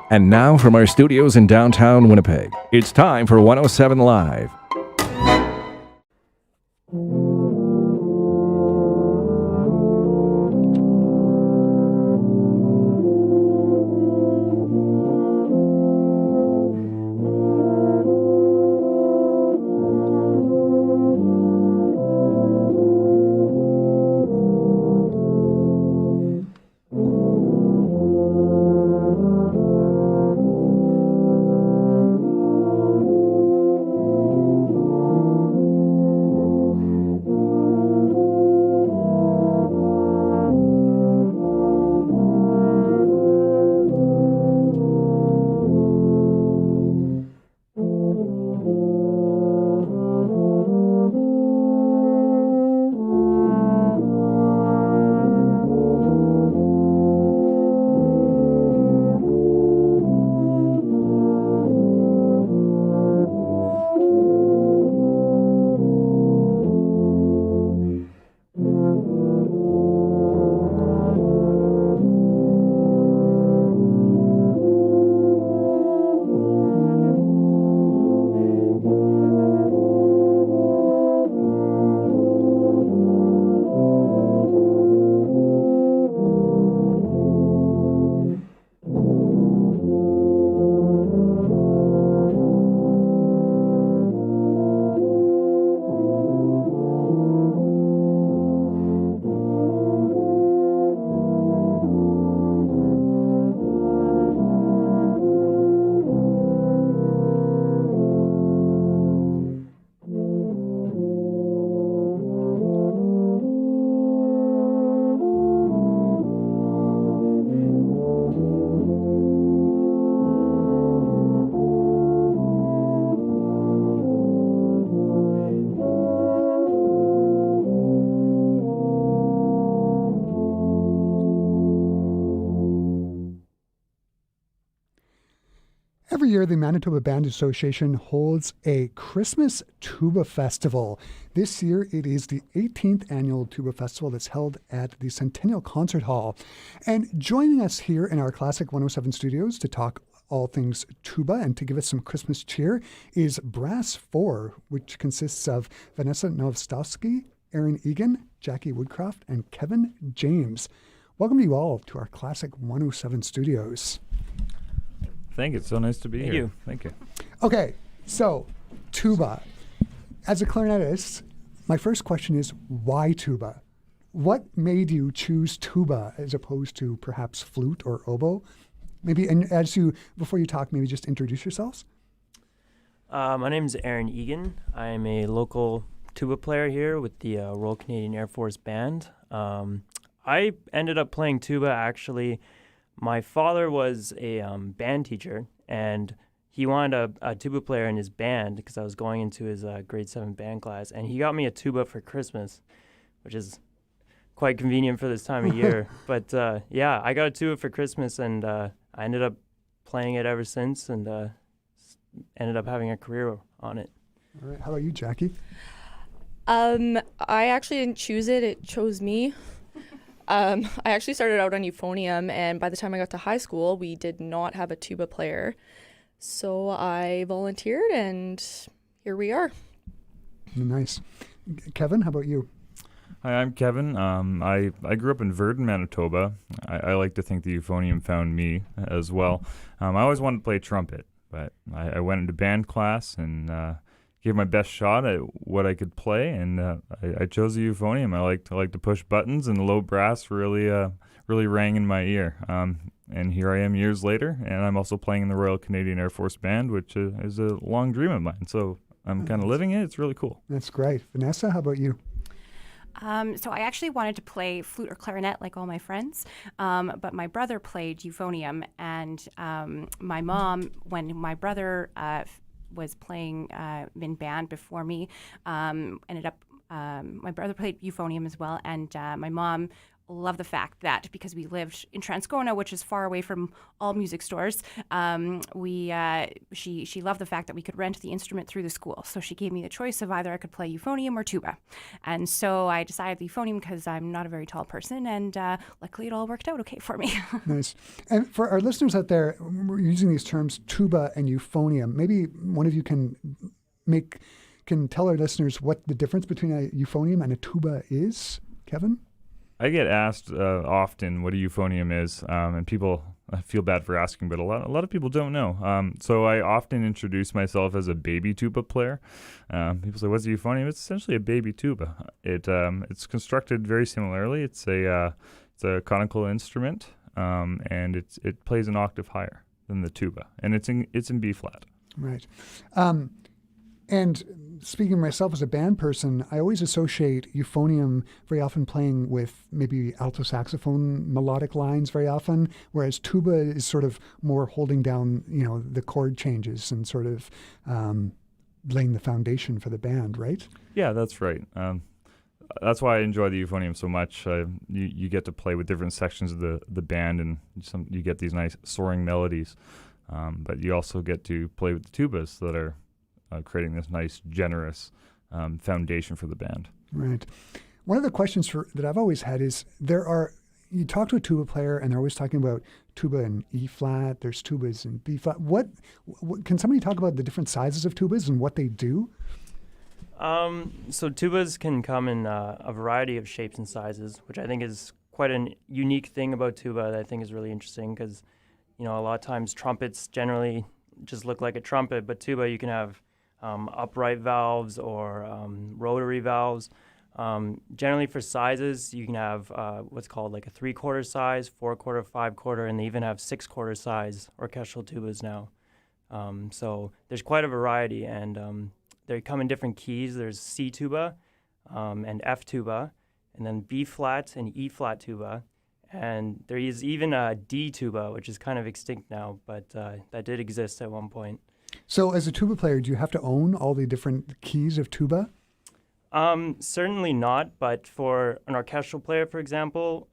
And now from our studios in downtown Winnipeg, it's time for 107 Live. Every year, the Manitoba Band Association holds a Christmas Tuba Festival. This year, it is the 18th annual Tuba Festival that's held at the Centennial Concert Hall. And joining us here in our Classic 107 studios to talk all things tuba and to give us some Christmas cheer is Brass 4, which consists of Vanessa Novostowski, Aaron Egan, Jackie Woodcroft, and Kevin James. Welcome to you all to our Classic 107 studios. Thank you. It's so nice to be here. Thank you. Okay, so tuba. As a clarinetist, my first question is, why tuba? What made you choose tuba as opposed to perhaps flute or oboe? Maybe, and before you talk, maybe just introduce yourselves. My name is Aaron Egan. I'm a local tuba player here with the Royal Canadian Air Force Band. I ended up playing tuba actually. My father was a band teacher, and he wanted a tuba player in his band because I was going into his grade 7 band class, and he got me a tuba for Christmas, which is quite convenient for this time of year. But yeah, I got a tuba for Christmas, and I ended up playing it ever since, and ended up having a career on it. All right, how about you, Jackie? I actually didn't choose it. It chose me. I actually started out on euphonium, and by the time I got to high school, we did not have a tuba player. So I volunteered, and here we are. Nice. Kevin, how about you? Hi, I'm Kevin. I grew up in Virden, Manitoba. I like to think the euphonium found me as well. I always wanted to play trumpet, but I went into band class and gave my best shot at what I could play, and I chose the euphonium. I like to push buttons, and the low brass really rang in my ear. And here I am years later, and I'm also playing in the Royal Canadian Air Force Band, which is a long dream of mine. So I'm kind of living it. It's really cool. That's great. Vanessa, how about you? So I actually wanted to play flute or clarinet like all my friends, but my brother played euphonium, and my mom, when my brother was playing in band before me, ended up my brother played euphonium as well, and my mom loved the fact that because we lived in Transcona, which is far away from all music stores, she loved the fact that we could rent the instrument through the school. So she gave me the choice of either I could play euphonium or tuba. And so I decided the euphonium because I'm not a very tall person, and luckily it all worked out okay for me. Nice. And for our listeners out there, we're using these terms tuba and euphonium. Maybe one of you can tell our listeners what the difference between a euphonium and a tuba is. Kevin? I get asked often what a euphonium is, and people feel bad for asking, but a lot of people don't know. So I often introduce myself as a baby tuba player. People say, "What's a euphonium?" It's essentially a baby tuba. It's constructed very similarly. It's a conical instrument, and it plays an octave higher than the tuba, and it's in B flat. Right. And speaking of myself as a band person, I always associate euphonium very often playing with maybe alto saxophone melodic lines very often, whereas tuba is sort of more holding down, the chord changes and sort of laying the foundation for the band, right? Yeah, that's right. That's why I enjoy the euphonium so much. You get to play with different sections of the band, and you get these nice soaring melodies. But you also get to play with the tubas that are creating this nice, generous foundation for the band. Right. One of the questions that I've always had is you talk to a tuba player and they're always talking about tuba in E flat, there's tubas in B flat. What can somebody talk about the different sizes of tubas and what they do? So tubas can come in a variety of shapes and sizes, which I think is quite a unique thing about tuba that I think is really interesting because, a lot of times trumpets generally just look like a trumpet, but tuba you can have upright valves or rotary valves. Generally for sizes, you can have what's called like a 3/4 size, 4/4, 5/4, and they even have 6/4 size orchestral tubas now. So there's quite a variety, and they come in different keys. There's C tuba and F tuba, and then B flat and E flat tuba. And there is even a D tuba, which is kind of extinct now, but that did exist at one point. So as a tuba player, do you have to own all the different keys of tuba? Certainly not, but for an orchestral player, for example,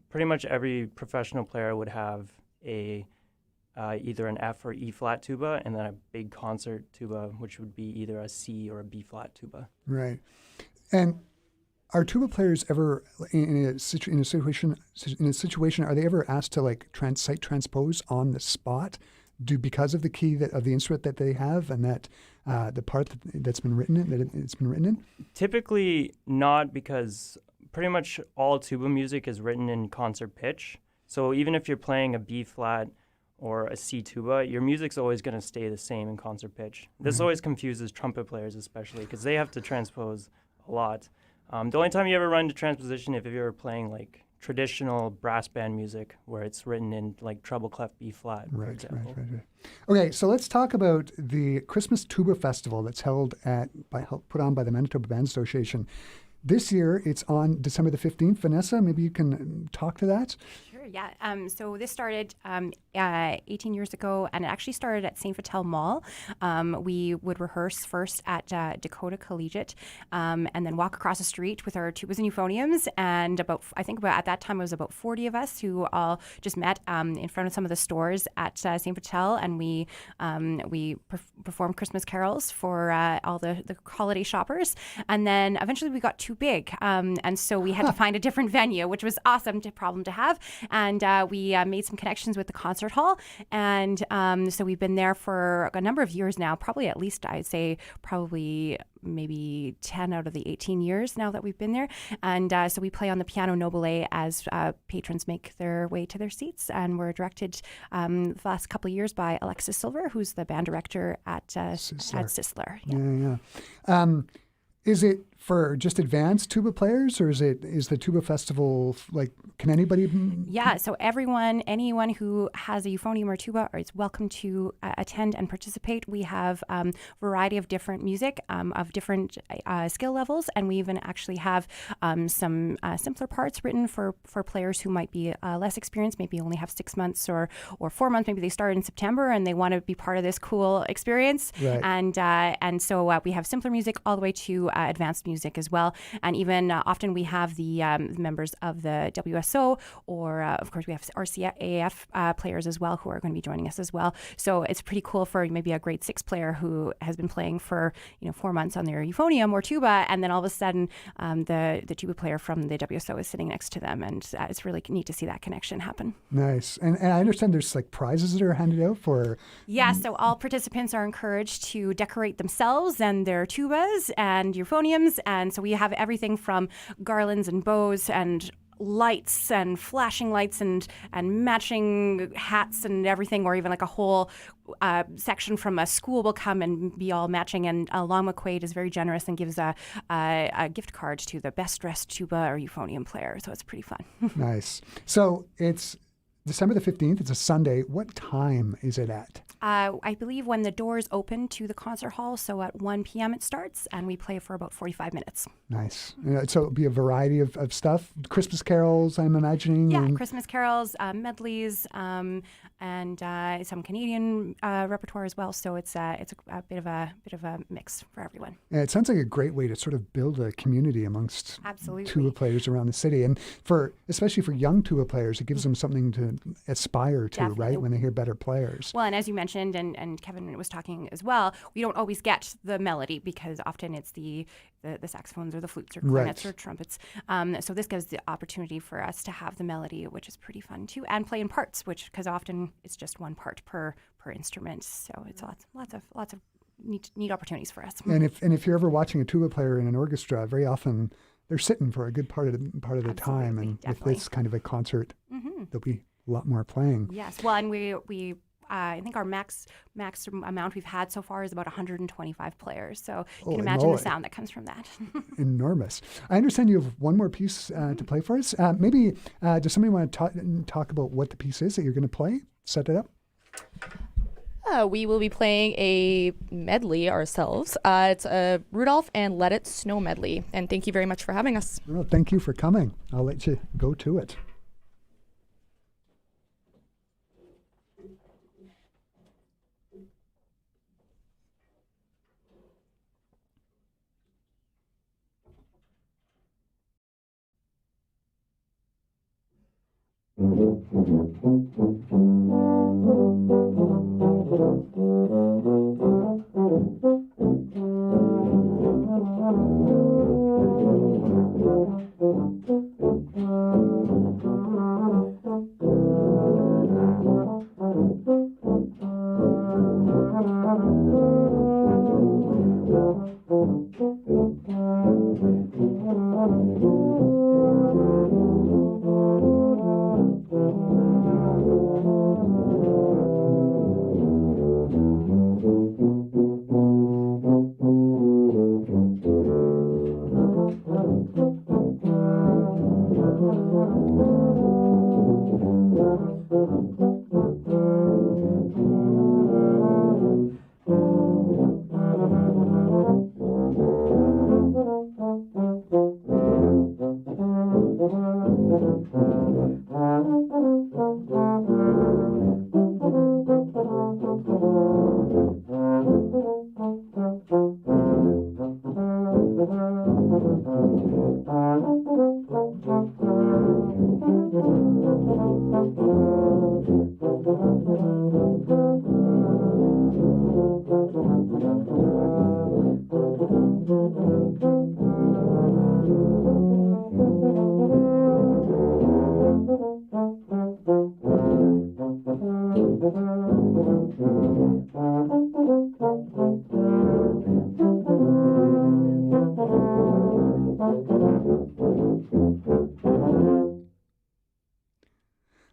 pretty much every professional player would have either an F or E flat tuba, and then a big concert tuba, which would be either a C or a B flat tuba. Right. And are tuba players ever in a situation? Are they ever asked to site transpose on the spot, because of the key of the instrument that they have and that the part that's been written in? Typically not, because pretty much all tuba music is written in concert pitch. So even if you're playing a B flat or a C tuba, your music's always going to stay the same in concert pitch. This always confuses trumpet players, especially because they have to transpose a lot. The only time you ever run into transposition if you're playing traditional brass band music where it's written in treble clef B flat, for example. Right. Okay, so let's talk about the Christmas Tuba Festival that's put on by the Manitoba Band Association. This year, it's on December the 15th. Vanessa, maybe you can talk to that? Sure, yeah. So this started 18 years ago, and it actually started at St. Vital Mall. We would rehearse first at Dakota Collegiate, and then walk across the street with our tubas and euphoniums. And at that time, it was about 40 of us who all just met in front of some of the stores at St. Vital, and we performed Christmas carols for all the holiday shoppers. And then eventually we got too big, and so we had to find a different venue, which was awesome problem to have. And we made some connections with the concert hall, and so we've been there for a number of years now, probably at least I'd say maybe 10 out of the 18 years now that we've been there. And so we play on the piano nobile as patrons make their way to their seats, and we're directed the last couple of years by Alexis Silver, who's the band director at Sisler. Yeah. Is it for just advanced tuba players, or is the tuba festival can anybody? Yeah, so anyone who has a euphonium or tuba is welcome to attend and participate. We have a variety of different music of different skill levels, and we even actually have some simpler parts written for players who might be less experienced, maybe only have 6 months or 4 months. Maybe they started in September and they want to be part of this cool experience. Right. And so we have simpler music all the way to advanced music as well. And even often we have the members of the WSO, or of course we have RCAF players as well who are going to be joining us as well. So it's pretty cool for maybe a grade 6 player who has been playing for 4 months on their euphonium or tuba, and then all of a sudden the tuba player from the WSO is sitting next to them, and it's really neat to see that connection happen. Nice. And I understand there's like prizes that are handed out for... Yeah, so all participants are encouraged to decorate themselves and their tubas and euphoniums, and so we have everything from garlands and bows and lights and flashing lights and matching hats and everything, or even like a whole section from a school will come and be all matching. And Long McQuaid is very generous and gives a gift card to the best dressed tuba or euphonium player. So it's pretty fun. Nice. So it's December the 15th. It's a Sunday. What time is it at? I believe when the doors open to the concert hall, so at 1 p.m. it starts, and we play for about 45 minutes. Nice. So it'll be a variety of stuff. Christmas carols, I'm imagining. Yeah, Christmas carols, medleys, and some Canadian repertoire as well. So it's a bit of a mix for everyone. Yeah, it sounds like a great way to sort of build a community amongst tuba players around the city, and especially for young tuba players, it gives them something to aspire to, Definitely. right? When they hear better players. Well, and as you mentioned, and Kevin was talking as well, we don't always get the melody because often it's the saxophones or the flutes or clarinets or trumpets. So this gives the opportunity for us to have the melody, which is pretty fun too, and play in parts, because often it's just one part per instrument. So it's lots of neat opportunities for us. And if you're ever watching a tuba player in an orchestra, very often they're sitting for a good part of the time, and definitely. with this kind of a concert, there'll be a lot more playing. Yes, well, and we I think our max amount we've had so far is about 125 players. So you can imagine the sound that comes from that. Enormous. I understand you have one more piece to play for us. Maybe does somebody want to talk about what the piece is that you're going to play? Set it up. We will be playing a medley ourselves. It's a Rudolph and Let It Snow medley. And thank you very much for having us. Well, thank you for coming. I'll let you go to it.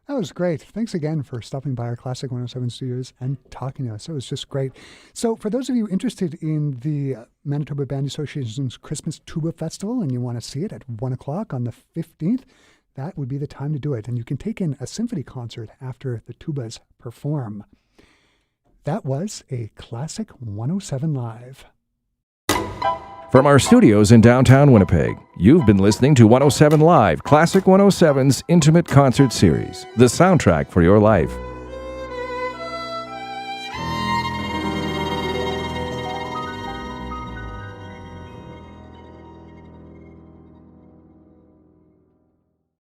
That was great. Thanks again for stopping by our Classic 107 studios and talking to us. It was just great. So for those of you interested in the Manitoba Band Association's Christmas Tuba Festival and you want to see it at 1 o'clock on the 15th, that would be the time to do it. And you can take in a symphony concert after the tubas perform. That was a Classic 107 Live. From our studios in downtown Winnipeg, you've been listening to 107 Live, Classic 107's Intimate Concert Series, the soundtrack for your life.